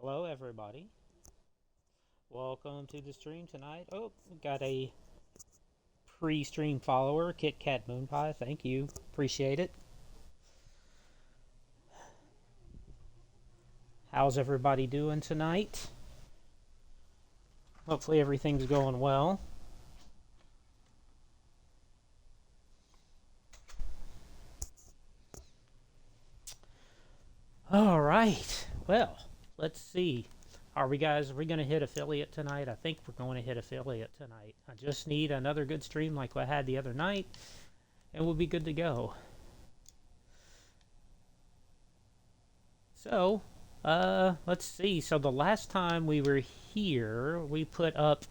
Hello, everybody. Welcome to the stream tonight. Oh, we got a pre-stream follower, Kit Kat Moon Pie. Thank you. Appreciate it. How's everybody doing tonight? Hopefully everything's going well. All right. Well, let's see. Are we going to hit affiliate tonight? I think we're going to hit affiliate tonight. I just need another good stream like I had the other night, and we'll be good to go. So, let's see. So the last time we were here, we put up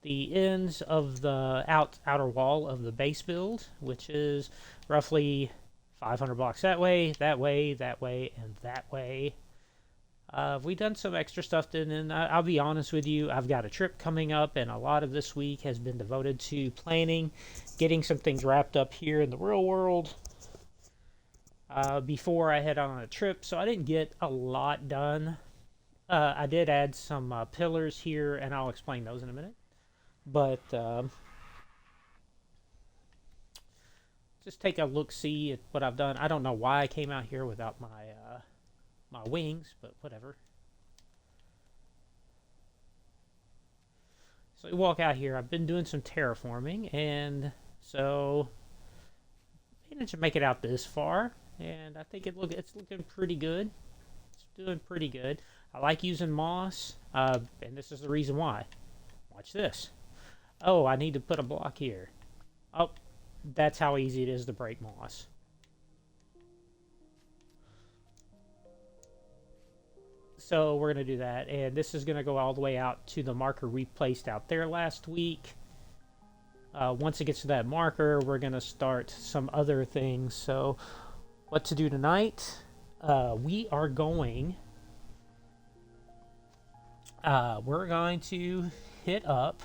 the ends of the outer wall of the base build, which is roughly 500 blocks that way, that way, that way, and that way. We done some extra stuff, and I'll be honest with you, I've got a trip coming up, and a lot of this week has been devoted to planning, getting some things wrapped up here in the real world before I head on a trip, so I didn't get a lot done. I did add some pillars here, and I'll explain those in a minute. But just take a look-see at what I've done. I don't know why I came out here without my my wings, but whatever. So we walk out here. I've been doing some terraforming, and so managed to make it out this far, and I think it's looking pretty good. It's doing pretty good. I like using moss, and this is the reason why. Watch this. Oh, I need to put a block here. Oh, that's how easy it is to break moss. So we're going to do that, and this is going to go all the way out to the marker we placed out there last week. Once it gets to that marker, we're going to start some other things. So what to do tonight? We are going... we're going to hit up...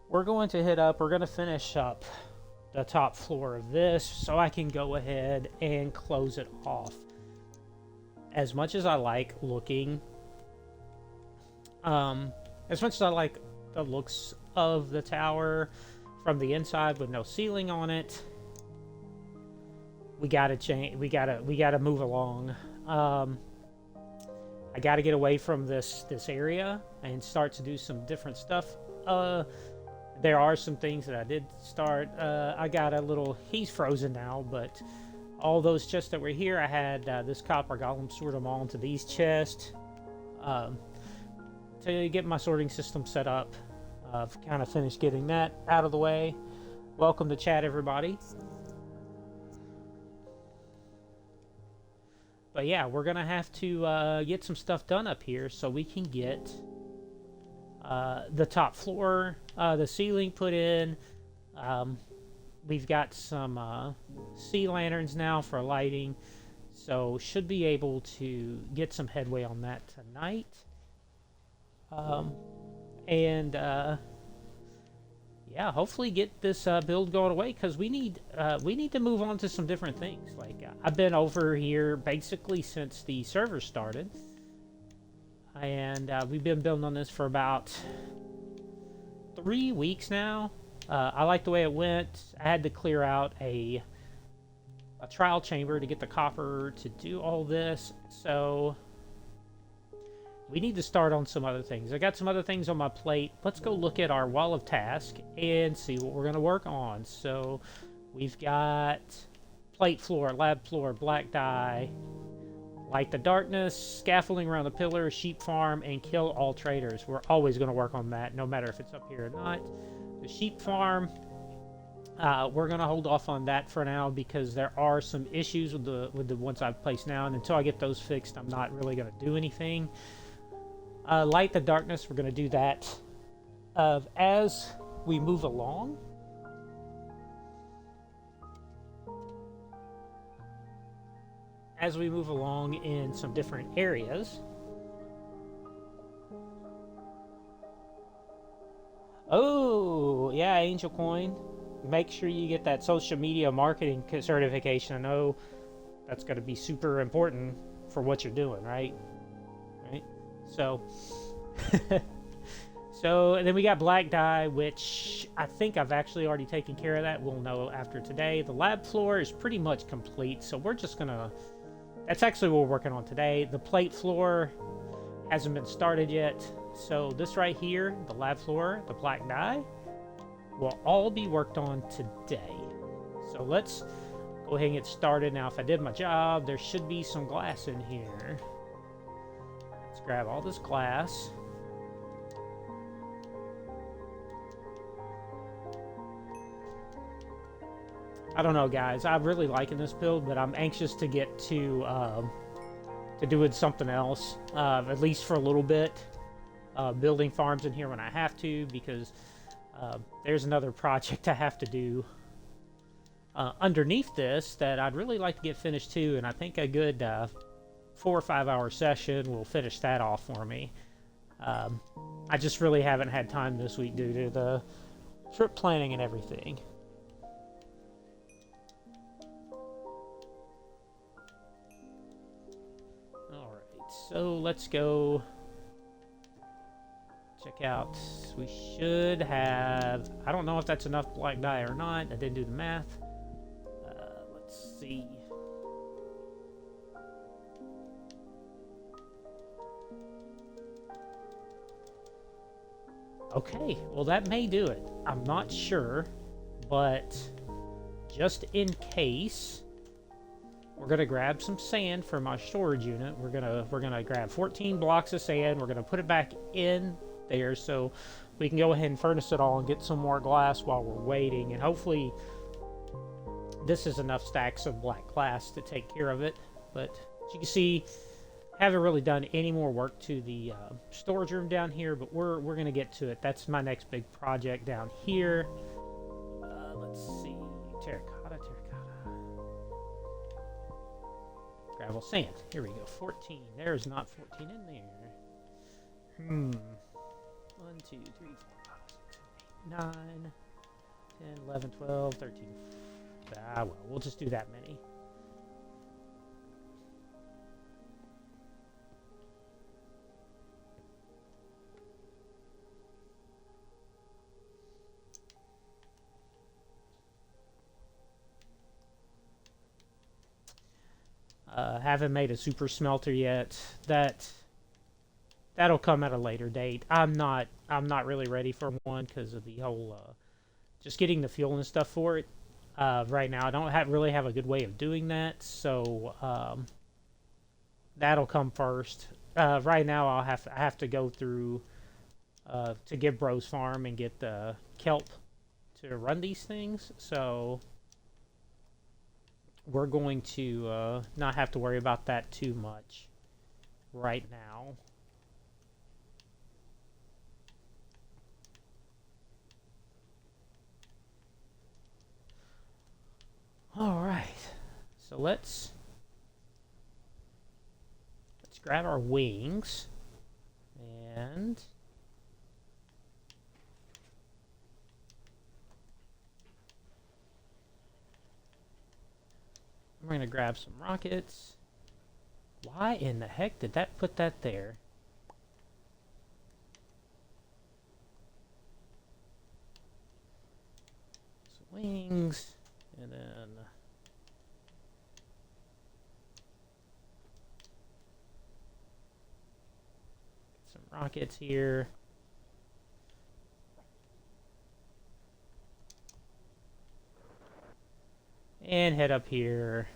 we're going to finish up the top floor of this so I can go ahead and close it off. As much as I like looking, as much as I like the looks of the tower from the inside with no ceiling on it, we gotta change. We gotta move along. I gotta get away from this area and start to do some different stuff. There are some things that I did start. I got a little... He's frozen now, but all those chests that were here, I had this copper golem sort them all into these chests to get my sorting system set up. I've kind of finished getting that out of the way. Welcome to chat, everybody. But yeah, we're going to have to get some stuff done up here so we can get... the top floor, the ceiling put in. We've got some sea lanterns now for lighting, so should be able to get some headway on that tonight. Yeah, hopefully get this build going away, because we need to move on to some different things. Like I've been over here basically since the server started. And we've been building on this for about 3 weeks now. I like the way it went. I had to clear out a trial chamber to get the copper to do all this. So we need to start on some other things. I got some other things on my plate. Let's go look at our wall of task and see what we're going to work on. So we've got plate floor, lab floor, black dye, light the darkness, scaffolding around the pillar, sheep farm, and kill all traders. We're always going to work on that, no matter if it's up here or not. The sheep farm, we're going to hold off on that for now because there are some issues with the ones I've placed now, and until I get those fixed, I'm not really going to do anything. Light the darkness, we're going to do that as we move along. as we move along in some different areas. Oh, yeah, Angel Coin. Make sure you get that social media marketing certification. I know that's going to be super important for what you're doing, right? Right? So, so, and then we got black dye, which I think I've actually already taken care of that. We'll know after today. The lab floor is pretty much complete, so we're just going to... That's actually what we're working on today. The plate floor hasn't been started yet. So this right here, the lab floor, the black dye, will all be worked on today. So let's go ahead and get started. Now, if I did my job, there should be some glass in here. Let's grab all this glass. I don't know, guys. I'm really liking this build, but I'm anxious to get to doing something else, at least for a little bit. Building farms in here when I have to, because there's another project I have to do underneath this that I'd really like to get finished too, and I think a good 4 or 5 hour session will finish that off for me. I just really haven't had time this week due to the trip planning and everything. Alright, so let's go check out. We should have... I don't know if that's enough black dye or not. I didn't do the math. Let's see. Okay, well that may do it. I'm not sure, but just in case, we're gonna grab some sand for my storage unit. We're gonna grab 14 blocks of sand. We're gonna put it back in there so we can go ahead and furnace it all and get some more glass while we're waiting, and hopefully this is enough stacks of black glass to take care of it. But as you can see, haven't really done any more work to the storage room down here, but we're gonna get to it. That's my next big project down here. Let's see, terracotta, gravel, sand. Here we go. 14. There's not 14 in there. 1, 2, 3, 4, 5, 6, 7, 8, 9, 10, 11, 12, 13. Ah, well, we'll just do that many. Haven't made a super smelter yet. That'll come at a later date. I'm not really ready for one because of the whole just getting the fuel and stuff for it. Right now I don't really have a good way of doing that, so that'll come first. Right now I have to go through to get Bro's farm and get the kelp to run these things, so we're going to not have to worry about that too much right now. All right, so let's grab our wings and we're going to grab some rockets. Why in the heck did that put that there? Some wings, and then get some rockets here. And head up here.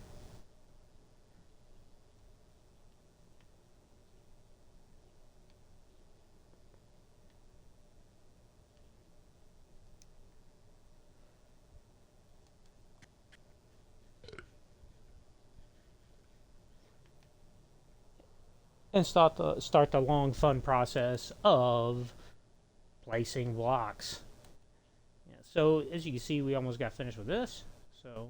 And start the long fun process of placing blocks. Yeah, so as you can see, we almost got finished with this. So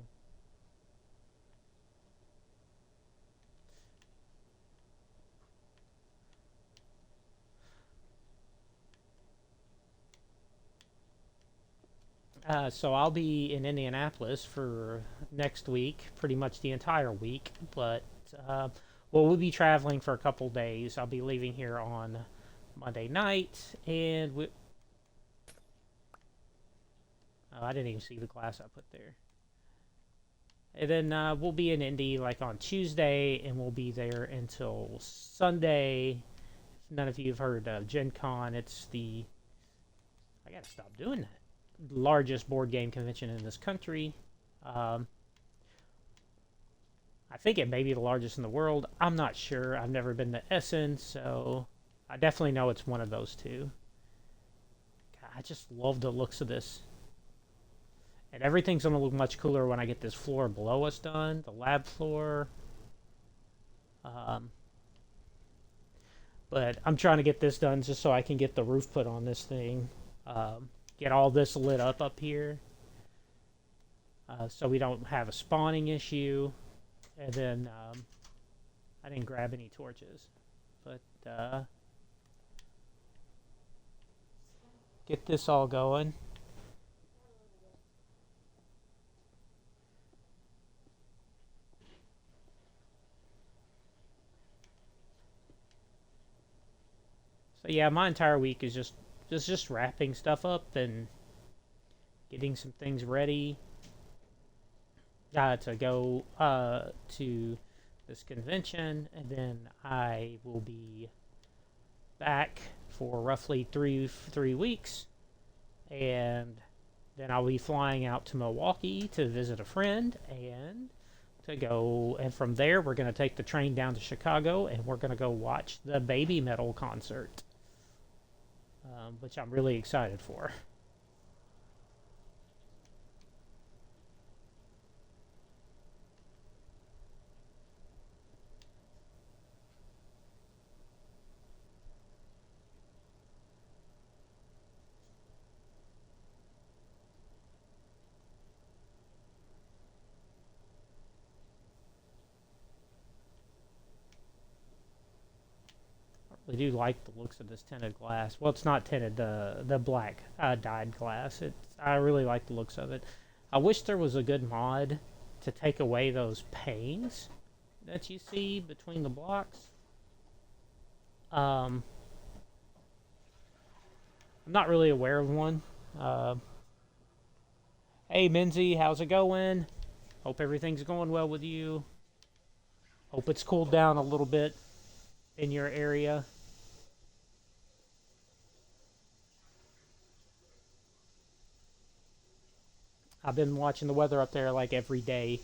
So I'll be in Indianapolis for next week, pretty much the entire week. But uh, well, we'll be traveling for a couple days. I'll be leaving here on Monday night, and oh, I didn't even see the glass I put there. And then we'll be in Indy like on Tuesday, and we'll be there until Sunday. If none of you have heard of Gen Con, it's the I gotta stop doing that. Largest board game convention in this country. Um, I think it may be the largest in the world. I'm not sure. I've never been to Essen, so I definitely know it's one of those two. God, I just love the looks of this. And everything's going to look much cooler when I get this floor below us done, the lab floor. Um, but I'm trying to get this done just so I can get the roof put on this thing. Get all this lit up here. So we don't have a spawning issue. And then I didn't grab any torches. But get this all going. So yeah, my entire week is just wrapping stuff up and getting some things ready to go to this convention, and then I will be back for roughly three weeks, and then I'll be flying out to Milwaukee to visit a friend and to go, and from there we're going to take the train down to Chicago, and we're going to go watch the Baby Metal concert, which I'm really excited for. I do like the looks of this tinted glass. Well, it's not tinted, the black dyed glass. I really like the looks of it. I wish there was a good mod to take away those panes that you see between the blocks. I'm not really aware of one. Hey, Minzy, how's it going? Hope everything's going well with you. Hope it's cooled down a little bit in your area. I've been watching the weather up there like every day.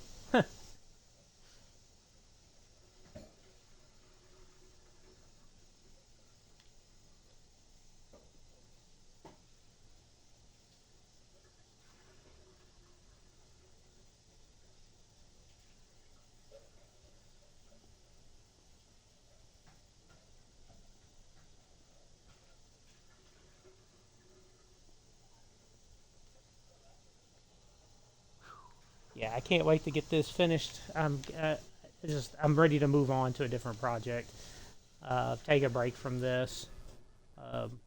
Yeah, I can't wait to get this finished. I'm ready to move on to a different project. Take a break from this. Um,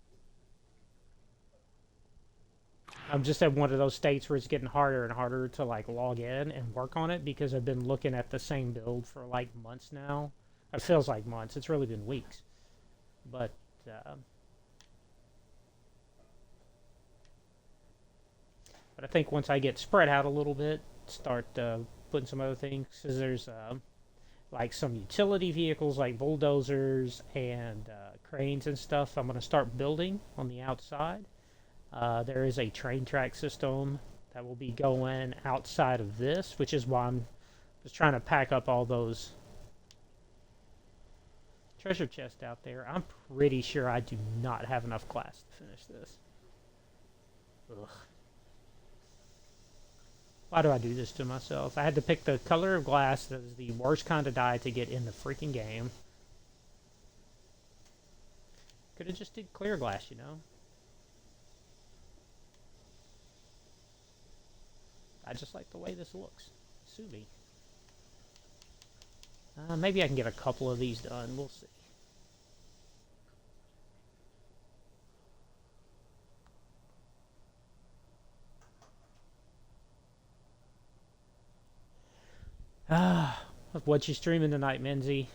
I'm just at one of those states where it's getting harder and harder to like log in and work on it because I've been looking at the same build for like months now. It feels like months. It's really been weeks. But uh, but I think once I get spread out a little bit, start putting some other things, because there's like some utility vehicles like bulldozers and cranes and stuff I'm going to start building on the outside. There is a train track system that will be going outside of this, which is why I'm just trying to pack up all those treasure chests out there. I'm pretty sure I do not have enough glass to finish this. Ugh. Why do I do this to myself? I had to pick the color of glass that is the worst kind of dye to get in the freaking game. Could have just did clear glass, you know? I just like the way this looks. Sue me. Maybe I can get a couple of these done. We'll see. What you streaming tonight, Menzie?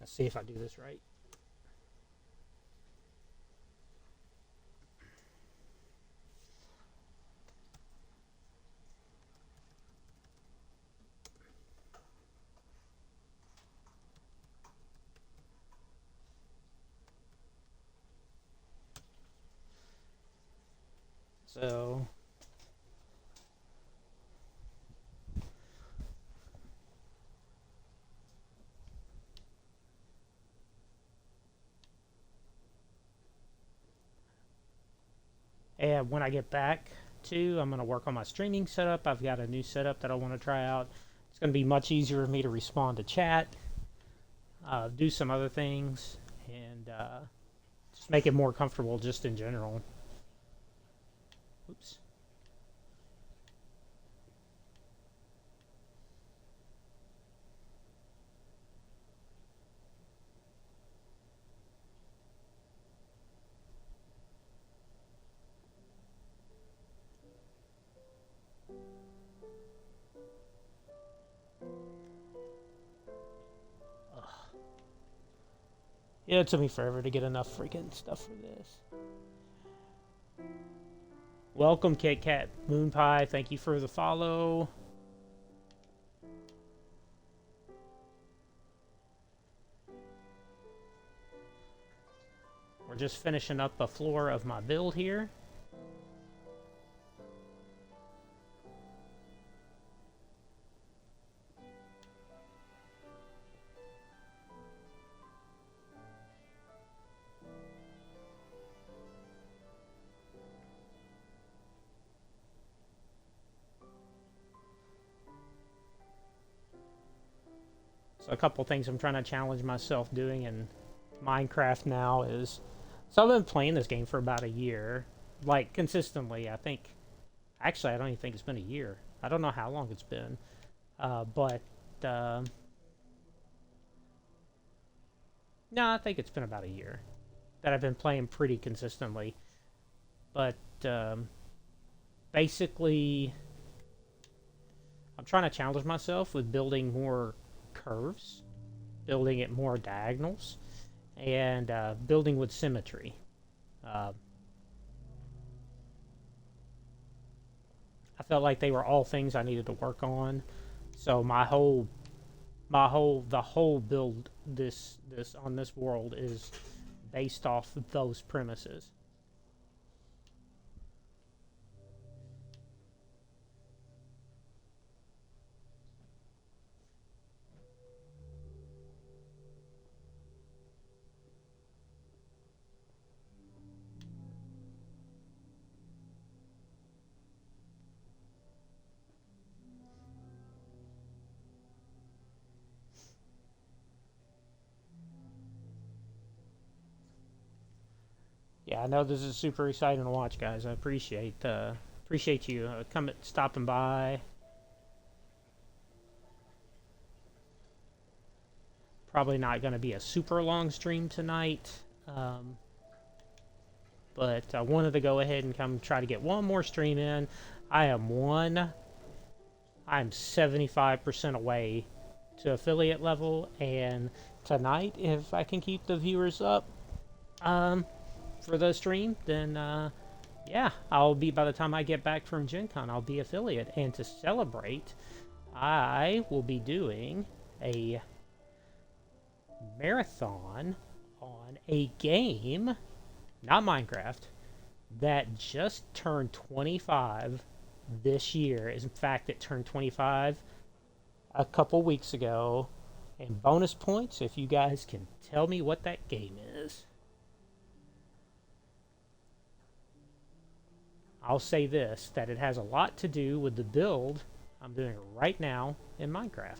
Let's see if I do this right. So and when I get back to, I'm going to work on my streaming setup. I've got a new setup that I want to try out. It's going to be much easier for me to respond to chat, do some other things, and just make it more comfortable just in general. Oops. Yeah, it took me forever to get enough freaking stuff for this. Welcome, Kit Kat Moon Pie. Thank you for the follow. We're just finishing up a floor of my build here. So a couple things I'm trying to challenge myself doing in Minecraft now is, so I've been playing this game for about a year, like consistently. I think, actually, I don't even think it's been a year. I don't know how long it's been, but no, I think it's been about a year that I've been playing pretty consistently. But basically, I'm trying to challenge myself with building more curves, building it more diagonals, and building with symmetry. I felt like they were all things I needed to work on. So the whole build this on this world is based off of those premises. Yeah, I know this is super exciting to watch, guys. I appreciate you coming stopping by. Probably not going to be a super long stream tonight, but I wanted to go ahead and come try to get one more stream in. I'm 75% away to affiliate level, and tonight, if I can keep the viewers up, for the stream, then yeah, I'll be, by the time I get back from Gen Con, I'll be affiliate. And to celebrate, I will be doing a marathon on a game, not Minecraft, that just turned 25 this year. In fact, it turned 25 a couple weeks ago. And bonus points if you guys can tell me what that game is. I'll say this, that it has a lot to do with the build I'm doing it right now in Minecraft.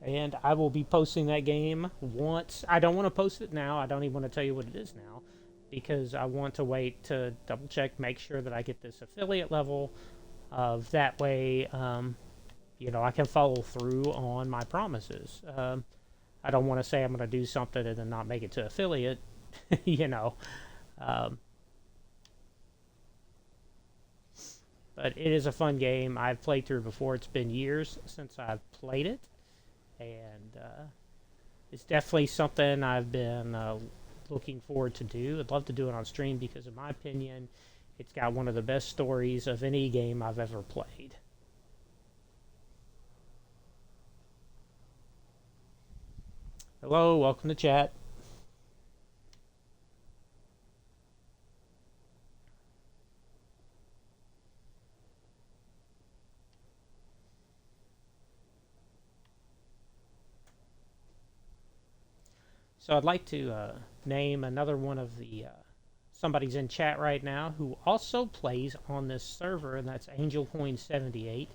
And I will be posting that game once. I don't want to post it now. I don't even want to tell you what it is now because I want to wait to double check, make sure that I get this affiliate level. Of that way, you know, I can follow through on my promises. I don't want to say I'm going to do something and then not make it to affiliate, you know. Um, but it is a fun game. I've played through before. It's been years since I've played it. And it's definitely something I've been looking forward to do. I'd love to do it on stream because, in my opinion, it's got one of the best stories of any game I've ever played. Hello, welcome to chat. So I'd like to name another one of the somebody's in chat right now who also plays on this server, and that's AngelCoin78.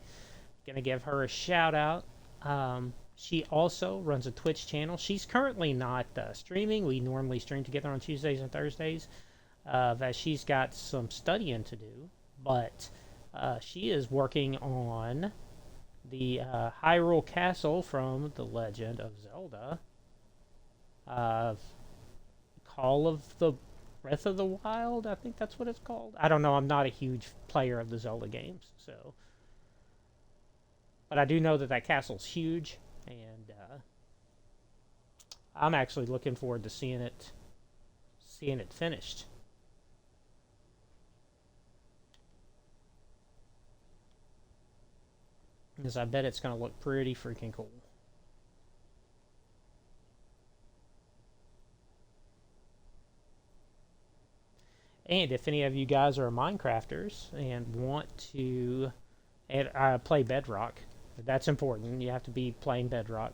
Gonna give her a shout out. She also runs a Twitch channel. She's currently not streaming. We normally stream together on Tuesdays and Thursdays. That she's got some studying to do, but she is working on the Hyrule Castle from The Legend of Zelda. Call of the Breath of the Wild, I think that's what it's called. I don't know. I'm not a huge player of the Zelda games, so. But I do know that that castle's huge, and I'm actually looking forward to seeing it finished. Because I bet it's going to look pretty freaking cool. And if any of you guys are Minecrafters and want to play Bedrock, that's important. You have to be playing Bedrock.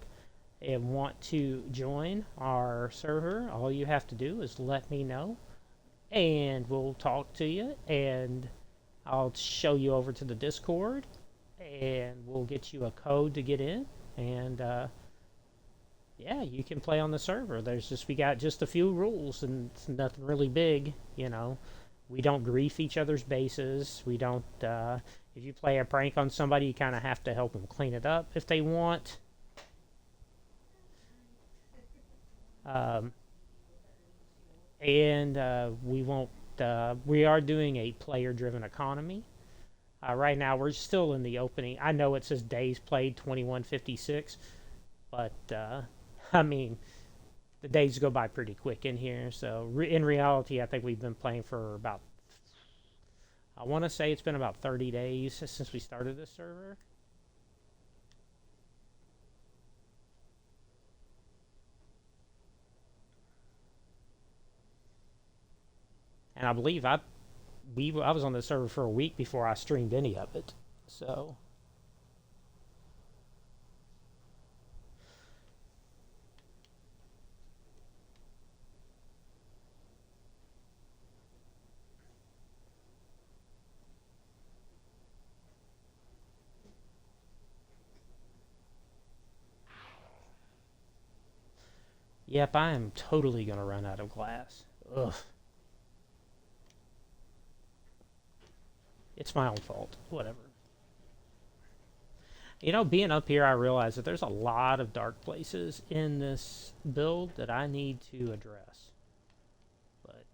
And want to join our server, all you have to do is let me know. And we'll talk to you. And I'll show you over to the Discord. And we'll get you a code to get in. And yeah, you can play on the server. We got just a few rules, and it's nothing really big, you know. We don't grief each other's bases. We don't, if you play a prank on somebody, you kind of have to help them clean it up if they want. We won't, we are doing a player-driven economy. Right now, we're still in the opening. I know it says days played 2156, but I mean, the days go by pretty quick in here. So in reality, I think we've been playing for about, I want to say it's been about 30 days since we started this server. And I believe I was on the server for a week before I streamed any of it. So yep, I am totally going to run out of glass. Ugh. It's my own fault. Whatever. You know, being up here, I realize that there's a lot of dark places in this build that I need to address. But,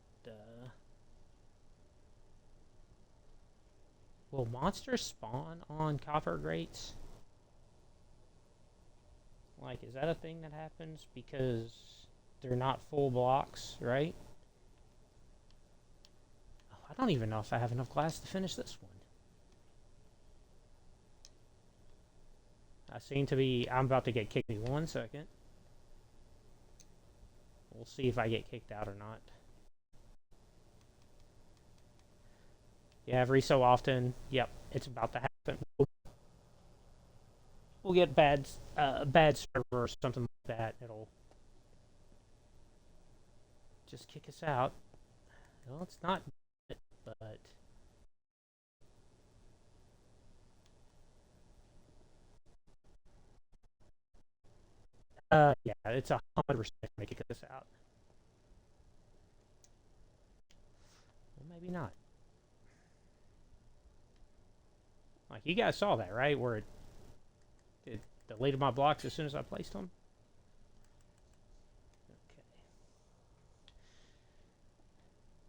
will monsters spawn on copper grates? Like, is that a thing that happens? Because they're not full blocks, right? Oh, I don't even know if I have enough glass to finish this one. I seem to be... I'm about to get kicked. 1 second. We'll see if I get kicked out or not. Yeah, every so often, yep, it's about to happen. We'll get bad server or something like that. It'll just kick us out. Well, it's not, but yeah, it's 100% gonna kick us out. Well, maybe not. Like you guys saw that, right? Where it deleted my blocks as soon as I placed them. Okay.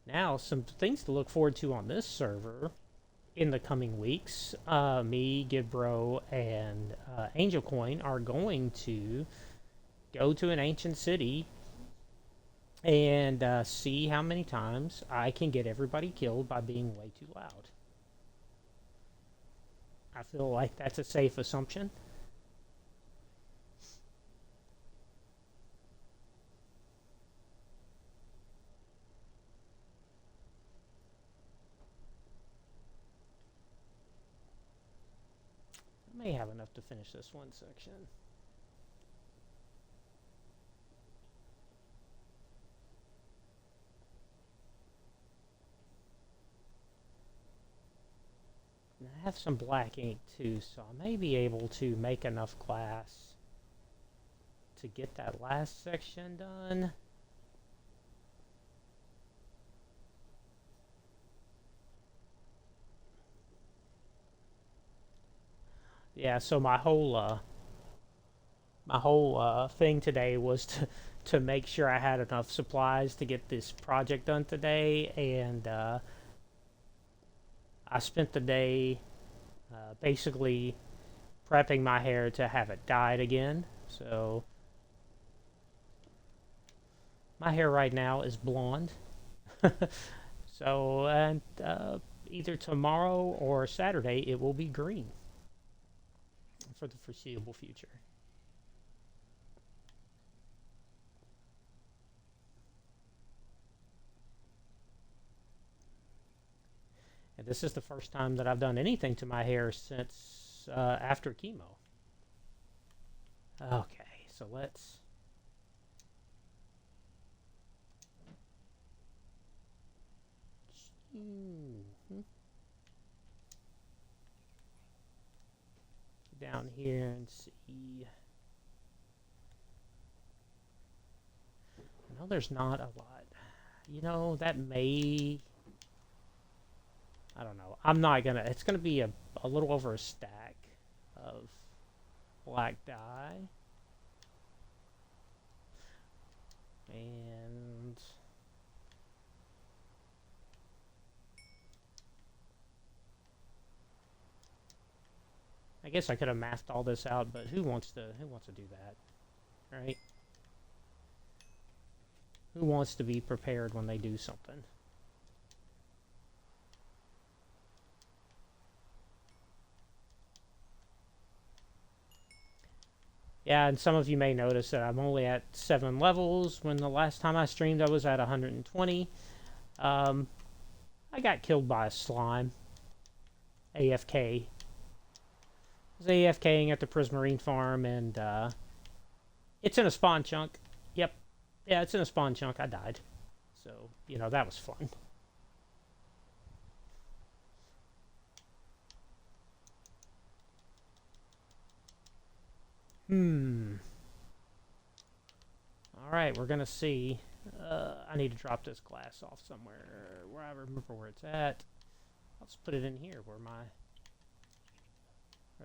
Now, some things to look forward to on this server in the coming weeks. Me, Gidbro, and Angel Coin are going to go to an ancient city and see how many times I can get everybody killed by being way too loud. I feel like that's a safe assumption. I may have enough to finish this one section. I have some black ink too, so I may be able to make enough glass to get that last section done. Yeah, so my whole thing today was to make sure I had enough supplies to get this project done today, and I spent the day basically prepping my hair to have it dyed again. So my hair right now is blonde. So and either tomorrow or Saturday it will be green for the foreseeable future. And this is the first time that I've done anything to my hair since after chemo. Okay, so let's. Mhm. Down here and see. No, there's not a lot. You know, that may. I don't know. I'm not gonna. It's gonna be a little over a stack of black dye. And. I guess I could have mathed all this out, but who wants to do that, right? Who wants to be prepared when they do something? Yeah, and some of you may notice that I'm only at 7 levels when the last time I streamed I was at 120. Um, I got killed by a slime. AFK. I was AFKing at the Prismarine farm, and it's in a spawn chunk. Yep. Yeah, it's in a spawn chunk. I died. So, that was fun. Hmm. Alright, we're gonna see. I need to drop this glass off somewhere where I remember where it's at. I'll just put it in here where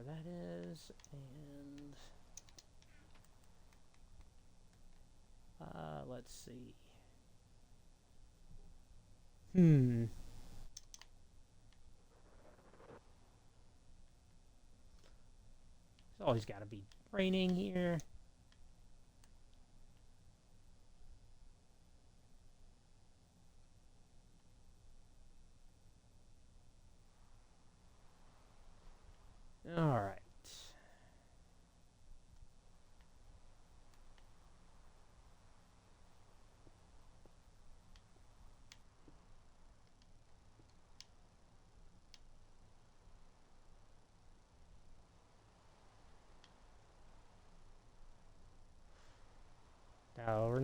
that is, and let's see. It's always got to be raining here. All right.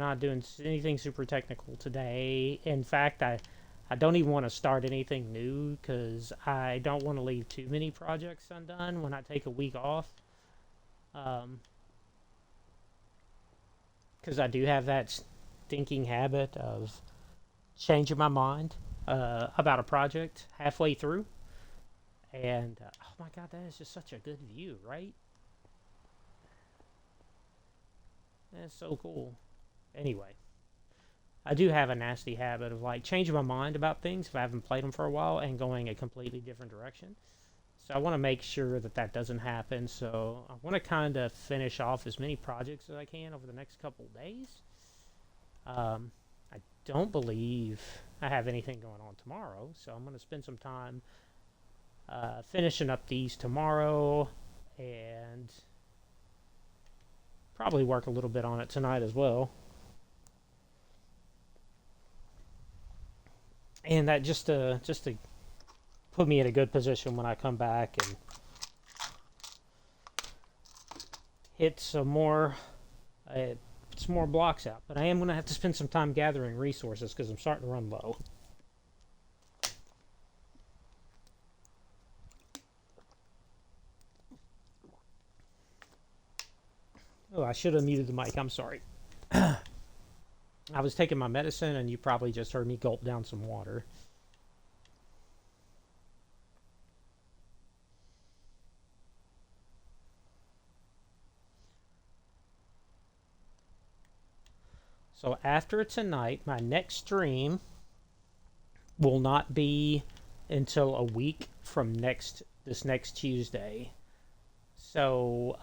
not doing anything super technical today. In fact, I don't even want to start anything new because I don't want to leave too many projects undone when I take a week off. Because I do have that stinking habit of changing my mind about a project halfway through. And oh my god, that is just such a good view, right? That's so cool. Anyway, I do have a nasty habit of like changing my mind about things if I haven't played them for a while and going a completely different direction. So I want to make sure that that doesn't happen. So I want to kind of finish off as many projects as I can over the next couple days. I don't believe I have anything going on tomorrow, so I'm going to spend some time finishing up these tomorrow and probably work a little bit on it tonight as well. And that just to put me in a good position when I come back and hit some more blocks out. But I am going to have to spend some time gathering resources because I'm starting to run low. Oh, I should have muted the mic. I'm sorry. I was taking my medicine, and you probably just heard me gulp down some water. So after tonight, my next stream will not be until a week from this next Tuesday. So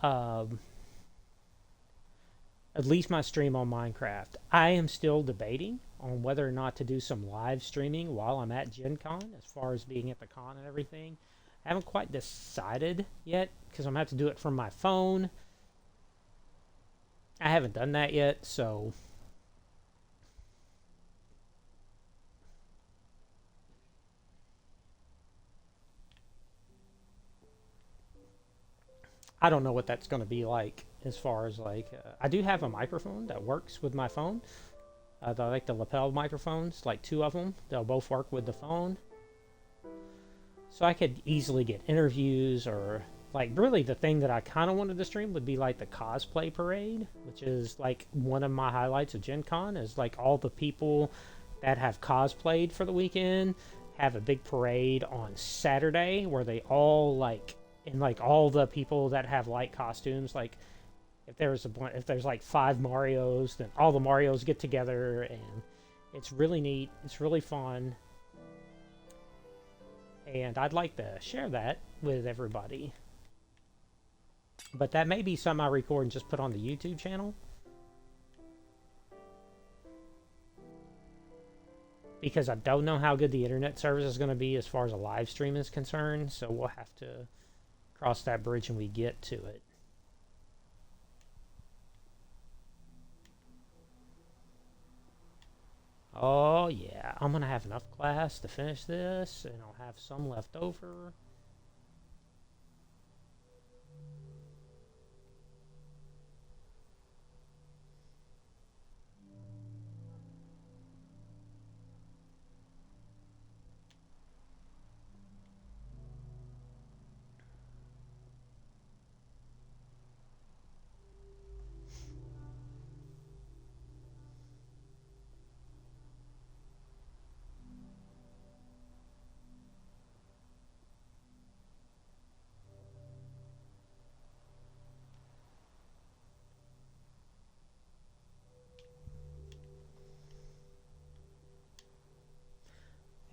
at least my stream on Minecraft. I am still debating on whether or not to do some live streaming while I'm at Gen Con, as far as being at the con and everything. I haven't quite decided yet, because I'm going to have to do it from my phone. I haven't done that yet, so I don't know what that's going to be like. As far as like, I do have a microphone that works with my phone. I like the lapel microphones, like 2 of them. They'll both work with the phone. So I could easily get interviews, or like really the thing that I kind of wanted to stream would be like the cosplay parade, which is like one of my highlights of Gen Con, is like all the people that have cosplayed for the weekend have a big parade on Saturday where they all like, and like all the people that have light costumes, like if there's like 5 Marios, then all the Marios get together, and it's really neat. It's really fun, and I'd like to share that with everybody. But that may be something I record and just put on the YouTube channel, because I don't know how good the internet service is going to be as far as a live stream is concerned. So we'll have to cross that bridge when we get to it. Oh yeah, I'm gonna have enough class to finish this, and I'll have some left over.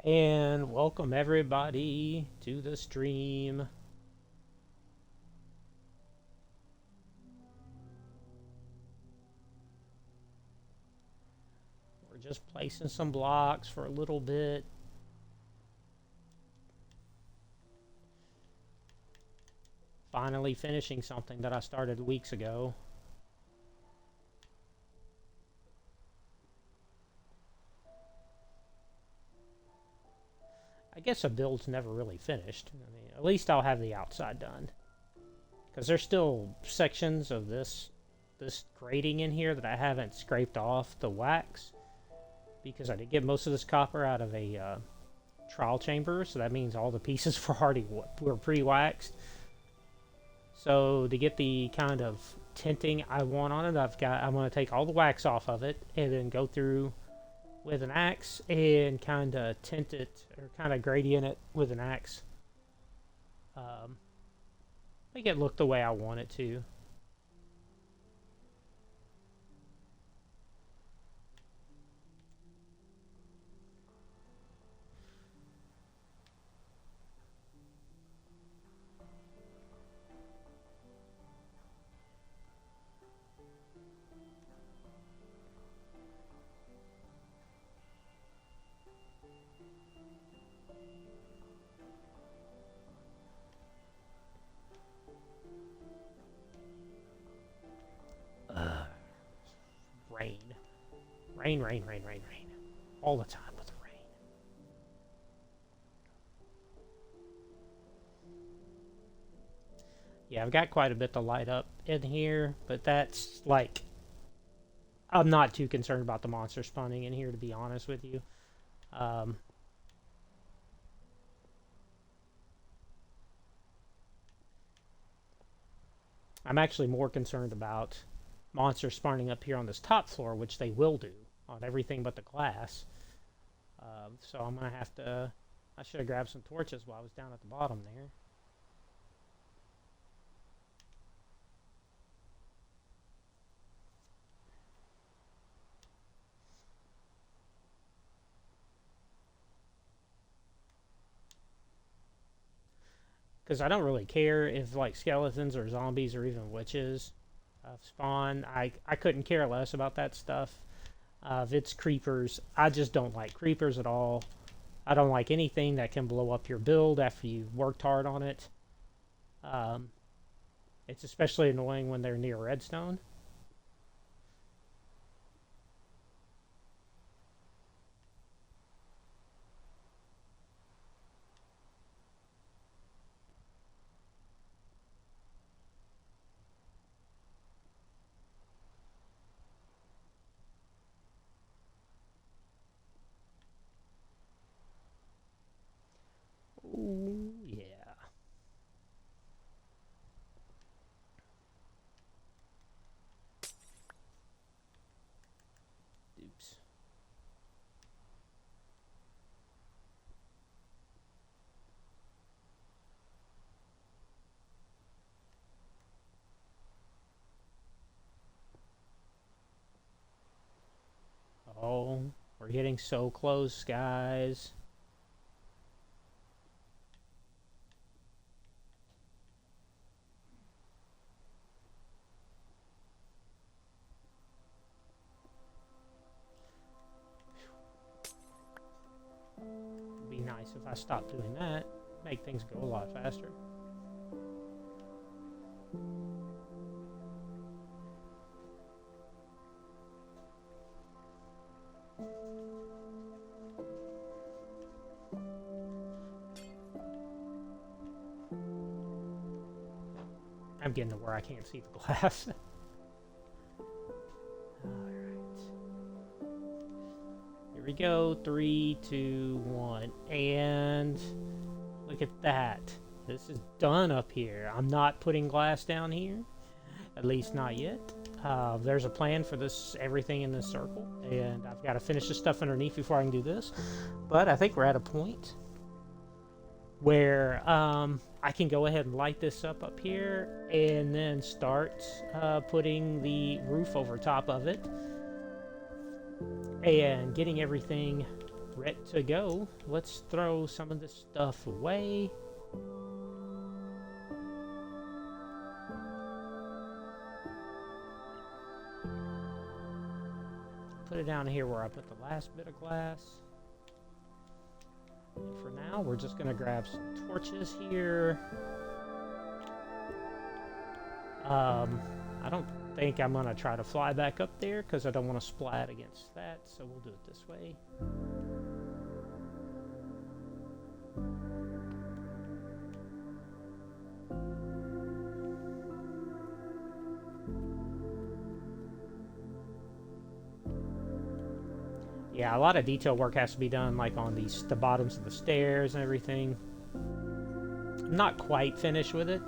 And welcome everybody to the stream. We're just placing some blocks for a little bit. Finally finishing something that I started weeks ago. I guess a build's never really finished. I mean, at least I'll have the outside done. Because there's still sections of this this grating in here that I haven't scraped off the wax because I did get most of this copper out of a trial chamber, so that means all the pieces were pre-waxed. So to get the kind of tinting I want on it, I'm going to take all the wax off of it and then go through with an axe and kind of tint it or kind of gradient it with an axe. Make it look the way I want it to. Rain. Rain, rain, rain, rain, rain. All the time with rain. Yeah, I've got quite a bit to light up in here, but that's like... I'm not too concerned about the monster spawning in here, to be honest with you. I'm actually more concerned about monsters spawning up here on this top floor, which they will do on everything but the glass. So I'm going to have to... I should have grabbed some torches while I was down at the bottom there. Because I don't really care if like skeletons or zombies or even witches spawn. I couldn't care less about that stuff. If it's creepers, I just don't like creepers at all. I don't like anything that can blow up your build after you've worked hard on it. It's especially annoying when they're near redstone. Ooh, yeah. Oops. Oh, we're getting so close, guys. It'd be nice if I stopped doing that. Make things go a lot faster. I'm getting to where I can't see the glass. Alright. Here we go. 3, 2, 1. And look at that. This is done up here. I'm not putting glass down here. At least not yet. There's a plan for this, everything in this circle. And I've got to finish the stuff underneath before I can do this. But I think we're at a point where I can go ahead and light this up here and then start putting the roof over top of it and getting everything ready to go. Let's throw some of this stuff away. Put it down here where I put the last bit of glass. And for now, we're just going to grab some torches here. I don't think I'm going to try to fly back up there because I don't want to splat against that, so we'll do it this way. Yeah, a lot of detail work has to be done, like on the bottoms of the stairs and everything. I'm not quite finished with it,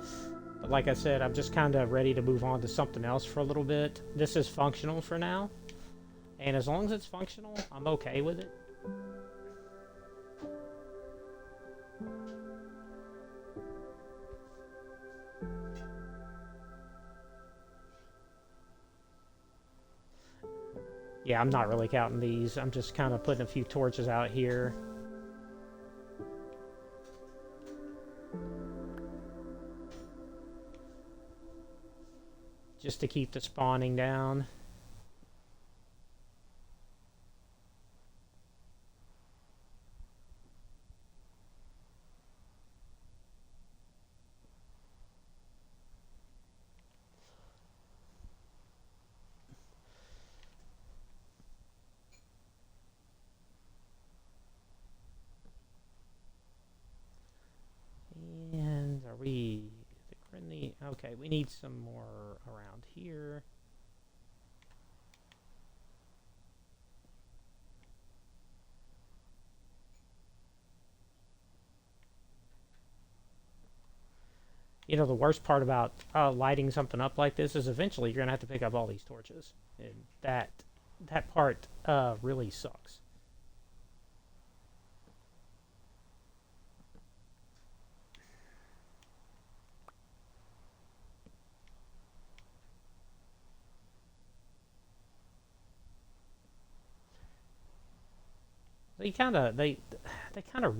but like I said, I'm just kind of ready to move on to something else for a little bit. This is functional for now, and as long as it's functional, I'm okay with it. Yeah, I'm not really counting these. I'm just kind of putting a few torches out here. Just to keep the spawning down. And are we... Okay, we need some more around here. You know, the worst part about lighting something up like this is eventually you're going to have to pick up all these torches. And that part really sucks. They kind of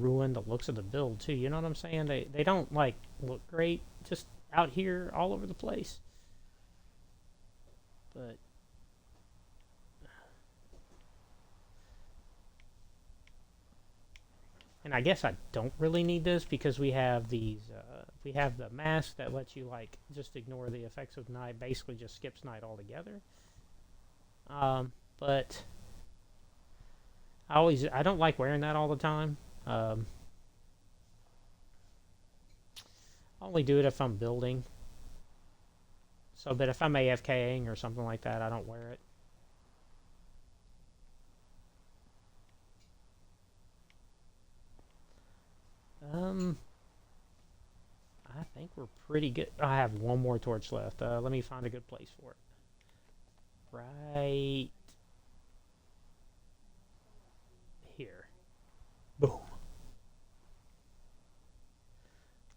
ruin the looks of the build too. You know what I'm saying? They don't like look great just out here all over the place. But and I guess I don't really need this because we have these we have the mask that lets you like just ignore the effects of night, basically just skips night altogether. But I don't like wearing that all the time. I only do it if I'm building. So, but if I'm AFKing or something like that, I don't wear it. I think we're pretty good. I have one more torch left. Let me find a good place for it. Right here. Boom.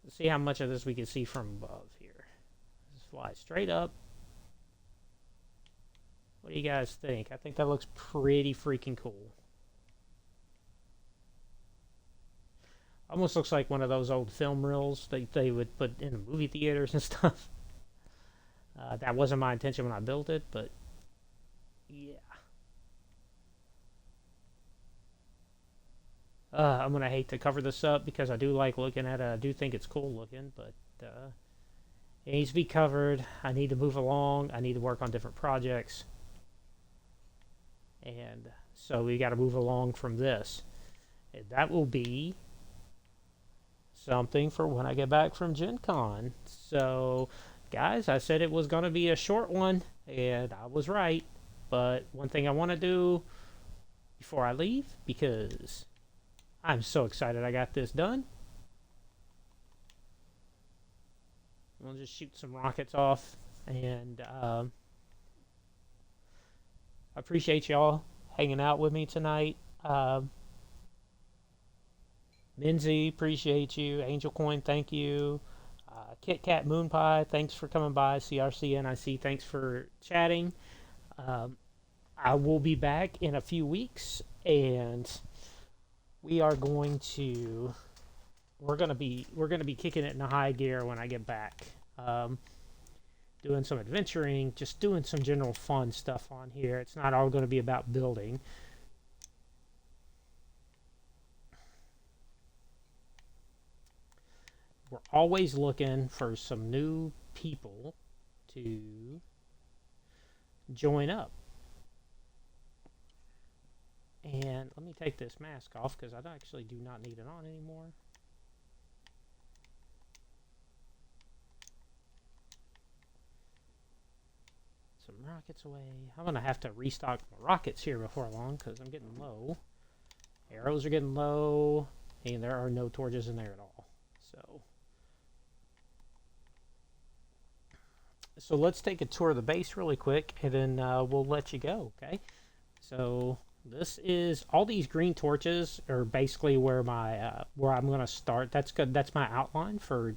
Let's see how much of this we can see from above here. Just fly straight up. What do you guys think? I think that looks pretty freaking cool. Almost looks like one of those old film reels that they would put in the movie theaters and stuff. That wasn't my intention when I built it, but yeah. I'm gonna hate to cover this up because I do like looking at it. I do think it's cool looking, but it needs to be covered. I need to move along. I need to work on different projects, and so we got to move along from this. And that will be something for when I get back from Gen Con. So, guys, I said it was going to be a short one, and I was right. But one thing I want to do before I leave, because I'm so excited I got this done. We'll just shoot some rockets off, and I appreciate y'all hanging out with me tonight. Minzy, appreciate you. Angel Coin, thank you. Kit Kat Moon Pie, thanks for coming by. CRCNIC, thanks for chatting. I will be back in a few weeks, and we're gonna be kicking it in a high gear when I get back. Doing some adventuring, just doing some general fun stuff on here. It's not all going to be about building. We're always looking for some new people to join up. And let me take this mask off because I actually do not need it on anymore. Some rockets away. I'm going to have to restock my rockets here before long because I'm getting low. Arrows are getting low, and there are no torches in there at all. So let's take a tour of the base really quick, and then we'll let you go, okay? So this is, all these green torches are basically where my where I'm going to start. That's good. That's my outline for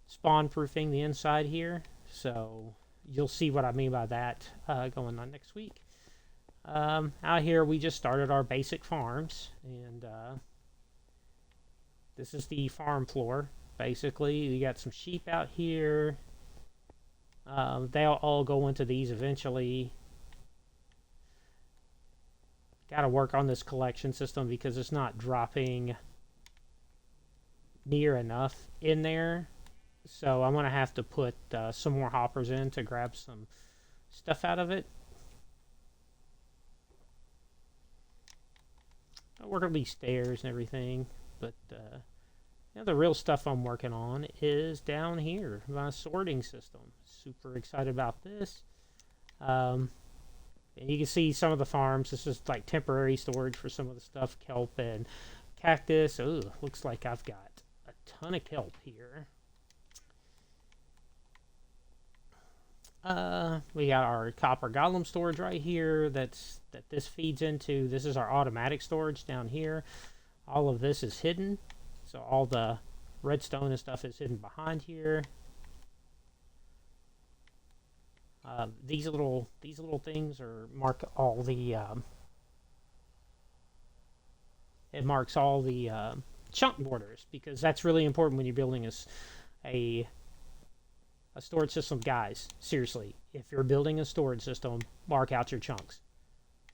spawn proofing the inside here. So you'll see what I mean by that going on next week. Out here we just started our basic farms, and this is the farm floor. Basically, you got some sheep out here. They'll all go into these eventually. Got to work on this collection system because it's not dropping near enough in there. So I'm going to have to put some more hoppers in to grab some stuff out of it. I'll work on these stairs and everything, but the real stuff I'm working on is down here, my sorting system. Super excited about this. And you can see some of the farms. This is like temporary storage for some of the stuff, kelp and cactus. Ooh, looks like I've got a ton of kelp here. We got our copper golem storage right here that this feeds into. This is our automatic storage down here. All of this is hidden, so all the redstone and stuff is hidden behind here. These little things mark all the it marks all the chunk borders, because that's really important when you're building a storage system, guys. Seriously, if you're building a storage system, mark out your chunks.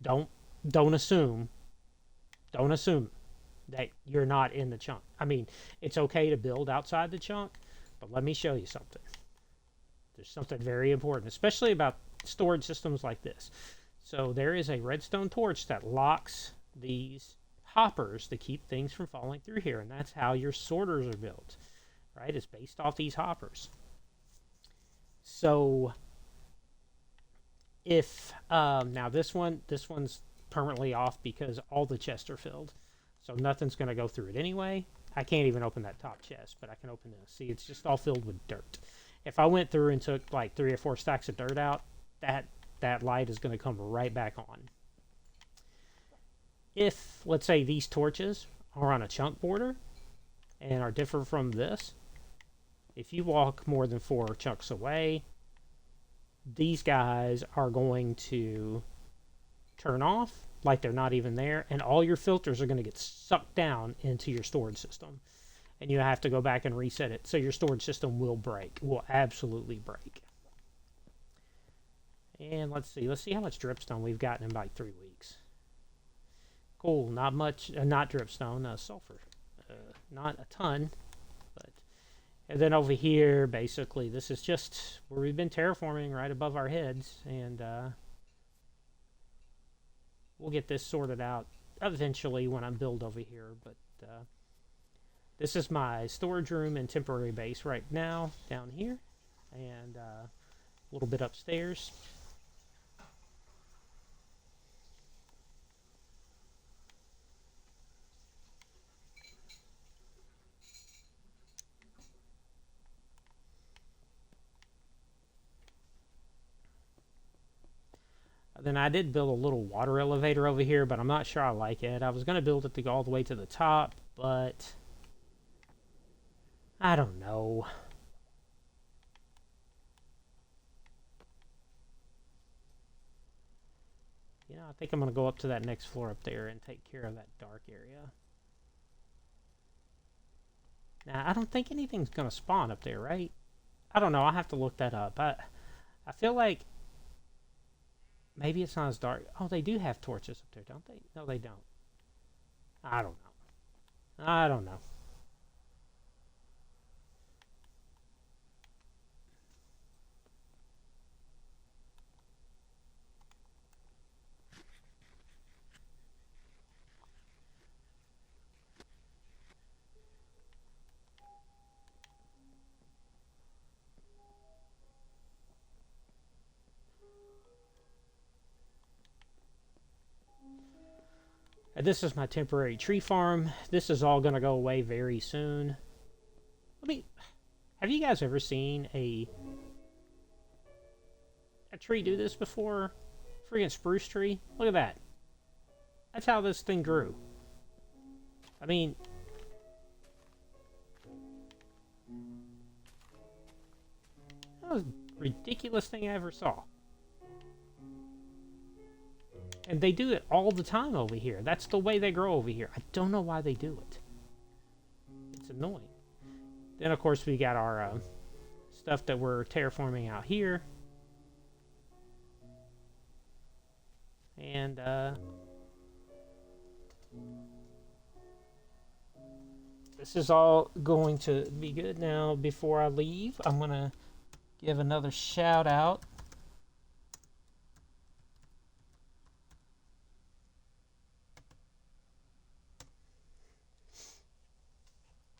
Don't assume that you're not in the chunk. I mean, it's okay to build outside the chunk, but let me show you something. There's something very important, especially about storage systems like this. So there is a redstone torch that locks these hoppers to keep things from falling through here, and that's how your sorters are built, right? It's based off these hoppers. So if now this one's permanently off because all the chests are filled, so nothing's going to go through it anyway. I can't even open that top chest, but I can open this. See, it's just all filled with dirt. If I went through and took like 3 or 4 stacks of dirt out, that light is going to come right back on. If, let's say, these torches are on a chunk border and are different from this, if you walk more than 4 chunks away, these guys are going to turn off like they're not even there, and all your filters are going to get sucked down into your storage system, and you have to go back and reset it. So your storage system will break, will absolutely break. And let's see how much dripstone we've gotten in like 3 weeks. Cool, not much, not dripstone, sulfur, not a ton, but. And then over here, basically, this is just where we've been terraforming right above our heads, and we'll get this sorted out eventually when I build over here, but this is my storage room and temporary base right now down here, and a little bit upstairs. Then I did build a little water elevator over here, but I'm not sure I like it. I was going to build it to go all the way to the top, but I don't know. You know, I think I'm going to go up to that next floor up there and take care of that dark area. Now, I don't think anything's going to spawn up there, right? I don't know. I'll have to look that up. I feel like maybe it's not as dark. Oh, they do have torches up there, don't they? No, they don't. I don't know. I don't know. This is my temporary tree farm. This is all going to go away very soon. I mean, have you guys ever seen a tree do this before? Friggin' spruce tree. Look at that. That's how this thing grew. I mean, that was the ridiculous thing I ever saw. And they do it all the time over here. That's the way they grow over here. I don't know why they do it. It's annoying. Then, of course, we got our stuff that we're terraforming out here. And, this is all going to be good. Now, before I leave, I'm going to give another shout out.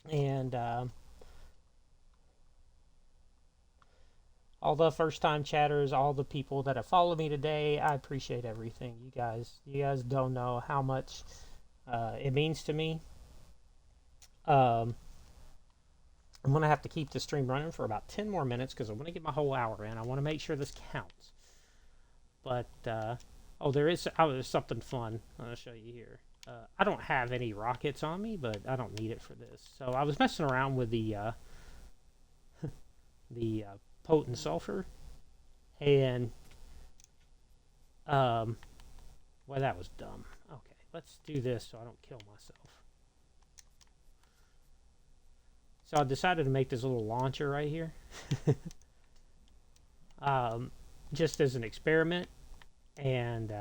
And all the first-time chatters, all the people that have followed me today, I appreciate everything. You guys don't know how much it means to me. I'm gonna have to keep the stream running for about 10 more minutes because I want to get my whole hour in. I want to make sure this counts. But oh, there's something fun I'm gonna show you here. I don't have any rockets on me, but I don't need it for this. So I was messing around with the the potent sulfur, and well, that was dumb. Okay, let's do this so I don't kill myself. So I decided to make this little launcher right here, just as an experiment, and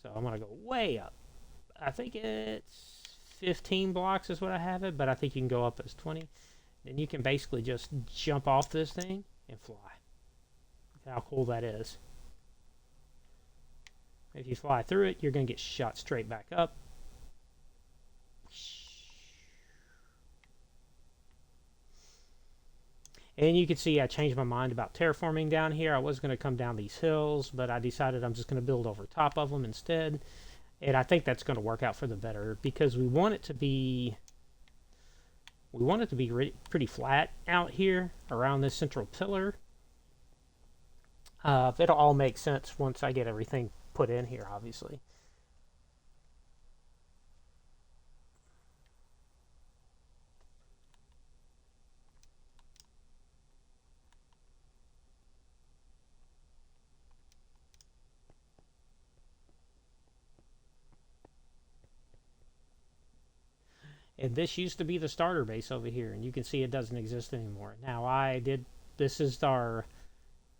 so I'm going to go way up. I think it's 15 blocks is what I have it, but I think you can go up as 20. Then you can basically just jump off this thing and fly. Look how cool that is. If you fly through it, you're going to get shot straight back up. And you can see I changed my mind about terraforming down here. I was going to come down these hills, but I decided I'm just going to build over top of them instead. And I think that's going to work out for the better because we want it to be pretty flat out here around this central pillar. It'll all make sense once I get everything put in here, obviously. And this used to be the starter base over here, and you can see it doesn't exist anymore. Now this is our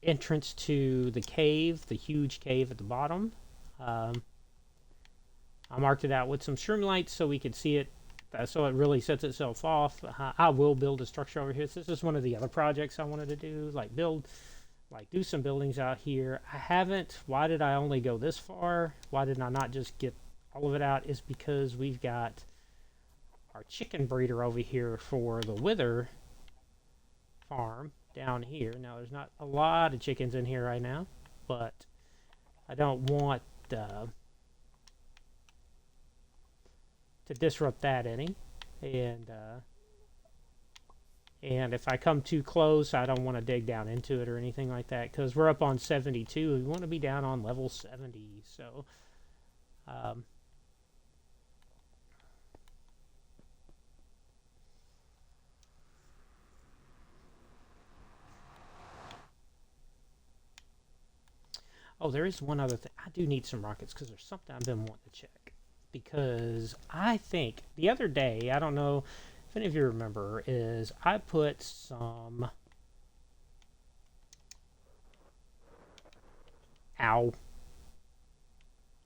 entrance to the cave, the huge cave at the bottom. I marked it out with some shroom lights so we could see it, so it really sets itself off. I will build a structure over here. This is one of the other projects I wanted to do, do some buildings out here. I haven't. Why did I only go this far? Why did I not just get all of it out? Is because we've got our chicken breeder over here for the wither farm down here. Now, there's not a lot of chickens in here right now, but I don't want to disrupt that any. And if I come too close, I don't want to dig down into it or anything like that, because we're up on 72. We want to be down on level 70. So, oh, there is one other thing. I do need some rockets because there's something I've been wanting to check. Because I think the other day, I don't know if any of you remember, is I put some... Ow.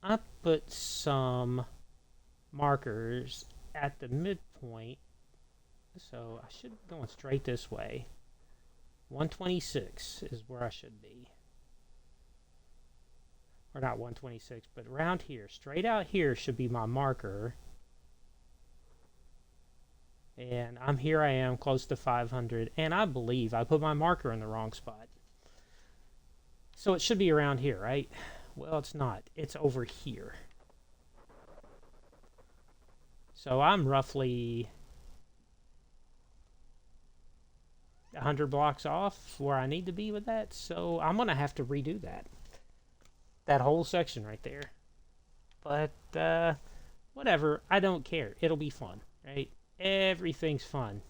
I put some markers at the midpoint. So I should be going straight this way. 126 is where I should be. Or not 126, but around here. Straight out here should be my marker. And here I am, close to 500. And I believe I put my marker in the wrong spot. So it should be around here, right? Well, it's not. It's over here. So I'm roughly 100 blocks off where I need to be with that. So I'm going to have to redo that whole section right there. But whatever, I don't care. It'll be fun, right? Everything's fun.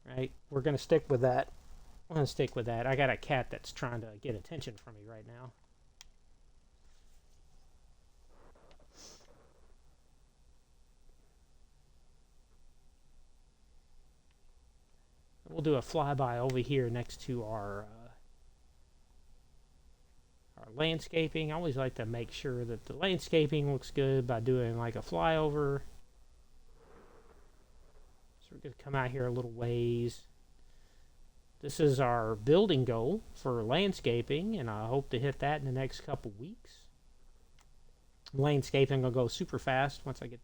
Right? We're going to stick with that. I'm going to stick with that. I got a cat that's trying to get attention from me right now. We'll do a flyby over here next to our landscaping. I always like to make sure that the landscaping looks good by doing like a flyover. So we're going to come out here a little ways. This is our building goal for landscaping, and I hope to hit that in the next couple weeks. Landscaping will go super fast once I get...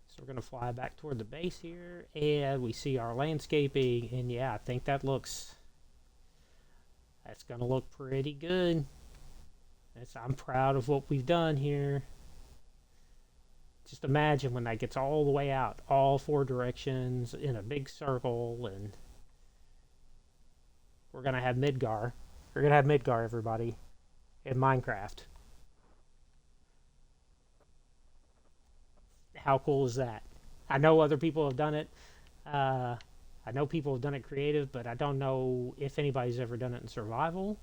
So we're going to fly back toward the base here, and we see our landscaping, and yeah, I think that's going to look pretty good. I'm proud of what we've done here. Just imagine when that gets all the way out, all four directions in a big circle, and we're going to have Midgar. We're going to have Midgar, everybody, in Minecraft. How cool is that? I know other people have done it. I know people have done it creative, but I don't know if anybody's ever done it in survival.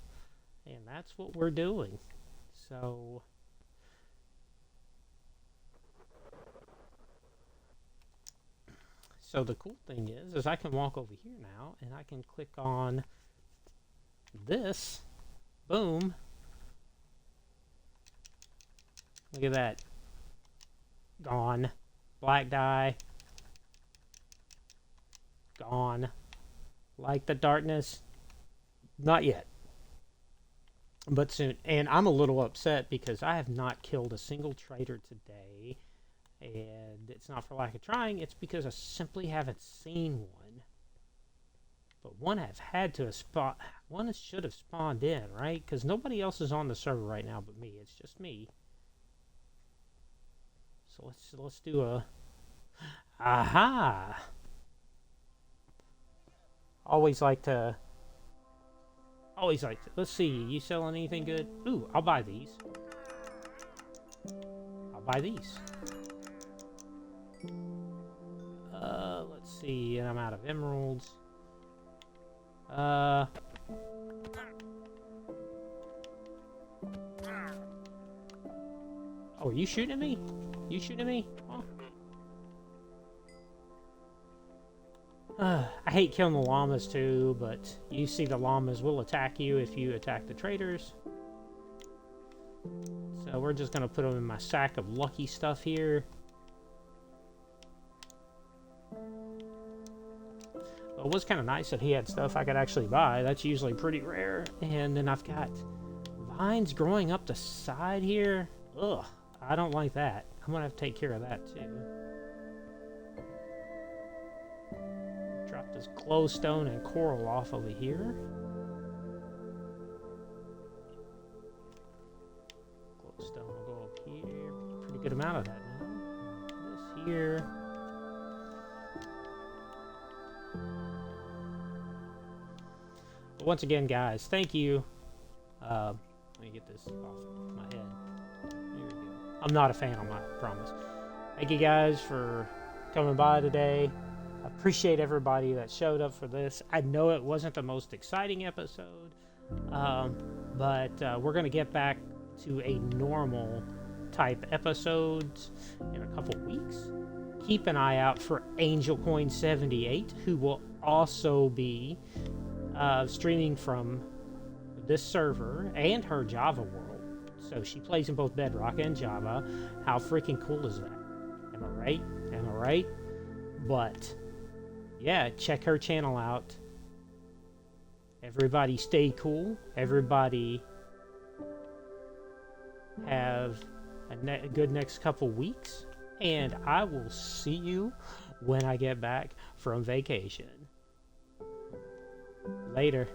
And that's what we're doing. So the cool thing is I can walk over here now, and I can click on this. Boom. Look at that. Gone. Black dye. Gone. Like the darkness. Not yet. But soon. And I'm a little upset because I have not killed a single traitor today. And it's not for lack of trying. It's because I simply haven't seen one. But one should have spawned in, right? Because nobody else is on the server right now but me. It's just me. So let's do a... Aha! Always like to... Let's see, you selling anything good? Ooh, I'll buy these. Let's see, and I'm out of emeralds. Oh, are you shooting at me? You shooting at me? Oh. I hate killing the llamas too, but you see the llamas will attack you if you attack the traders. So we're just going to put them in my sack of lucky stuff here. But it was kind of nice that he had stuff I could actually buy. That's usually pretty rare. And then I've got vines growing up the side here. Ugh, I don't like that. I'm going to have to take care of that too. Drop this glowstone and coral off over here. Glowstone will go up here. Pretty good amount of that now. This here. But once again, guys, thank you. Let me get this off my head. There we go. I'm not a fan, I promise. Thank you guys for coming by today. I appreciate everybody that showed up for this. I know it wasn't the most exciting episode, but we're going to get back to a normal type episodes in a couple weeks. Keep an eye out for AngelCoin78, who will also be streaming from this server and her Java world. So she plays in both Bedrock and Java. How freaking cool is that? Am I right? Am I right? But yeah, check her channel out. Everybody stay cool. Everybody have a good next couple weeks. And I will see you when I get back from vacation. Later.